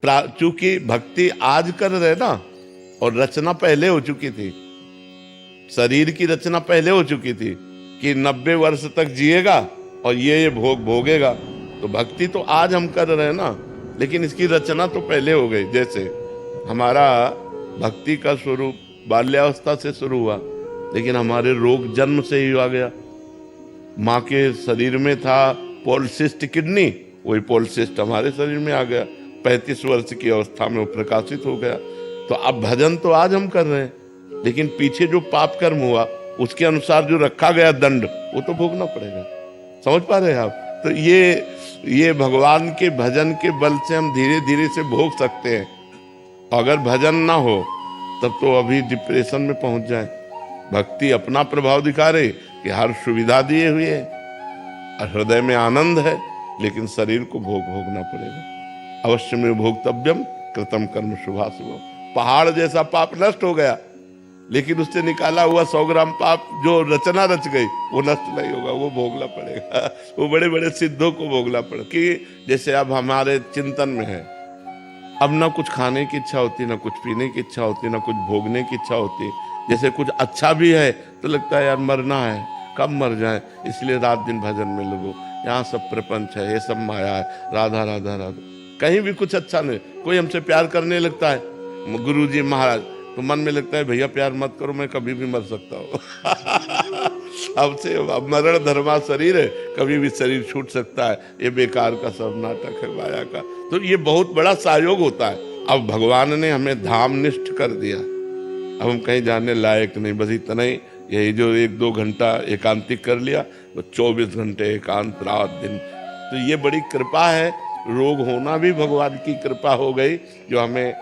चूंकि भक्ति आज कर रहे ना, और रचना पहले हो चुकी थी, शरीर की रचना पहले हो चुकी थी कि 90 वर्ष तक जिएगा और ये भोग भोगेगा। तो भक्ति तो आज हम कर रहे हैं ना, लेकिन इसकी रचना तो पहले हो गई। जैसे हमारा भक्ति का स्वरूप बाल्यावस्था से शुरू हुआ, लेकिन हमारे रोग जन्म से ही आ गया। माँ के शरीर में था पॉलिसिस्ट किडनी, वही पॉलिसिस्ट हमारे शरीर में आ गया। 35 वर्ष की अवस्था में वो प्रकाशित हो गया। तो अब भजन तो आज हम कर रहे हैं, लेकिन पीछे जो पाप कर्म हुआ उसके अनुसार जो रखा गया दंड, वो तो भोगना पड़ेगा। समझ पा रहे हैं आप? तो ये भगवान के भजन के बल से हम धीरे धीरे से भोग सकते हैं। अगर भजन ना हो तब तो अभी डिप्रेशन में पहुंच जाए। भक्ति अपना प्रभाव दिखा रही कि हर सुविधा दिए हुए है और हृदय में आनंद है, लेकिन शरीर को भोगना पड़ेगा। अवश्य में भोक्तव्यम कृतम कर्म शुभाशुभ। पहाड़ जैसा पाप नष्ट हो गया, लेकिन उससे निकाला हुआ 100 ग्राम पाप जो रचना रच गई वो नष्ट नहीं होगा, वो भोगना पड़ेगा। वो बड़े बड़े सिद्धों को भोगना पड़ेगा। कि जैसे अब हमारे चिंतन में है, अब ना कुछ खाने की इच्छा होती, ना कुछ पीने की इच्छा होती, ना कुछ भोगने की इच्छा होती। जैसे कुछ अच्छा भी है तो लगता है यार मरना है, कब मर जाए, इसलिए रात दिन भजन में लगो। यहाँ सब प्रपंच है, ये सब माया है, राधा राधा राधा, कहीं भी कुछ अच्छा नहीं। कोई हमसे प्यार करने लगता है, गुरु जी महाराज, तो मन में लगता है भैया प्यार मत करो, मैं कभी भी मर सकता हूँ। अब से मरण धर्मा शरीर है, कभी भी शरीर छूट सकता है। ये बेकार का सब नाटक है माया का। तो ये बहुत बड़ा सहयोग होता है। अब भगवान ने हमें धामनिष्ठ कर दिया, अब हम कहीं जाने लायक नहीं, बस इतना ही। यही जो 1-2 घंटा एकांतिक कर लिया, तो 24 घंटे एकांत रात दिन। तो ये बड़ी कृपा है। रोग होना भी भगवान की कृपा हो गई, जो हमें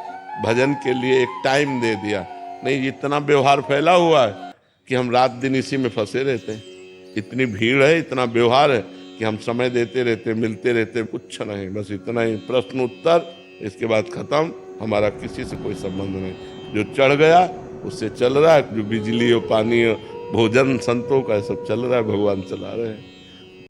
भजन के लिए एक टाइम दे दिया। नहीं, इतना व्यवहार फैला हुआ है कि हम रात दिन इसी में फंसे रहते हैं। इतनी भीड़ है, इतना व्यवहार है कि हम समय देते रहते, मिलते रहते, कुछ नहीं, बस इतना ही। प्रश्न उत्तर, इसके बाद खत्म, हमारा किसी से कोई संबंध नहीं। जो चढ़ गया उससे चल रहा है, जो बिजली और पानी और भोजन संतों का सब चल रहा है, भगवान चला रहे हैं।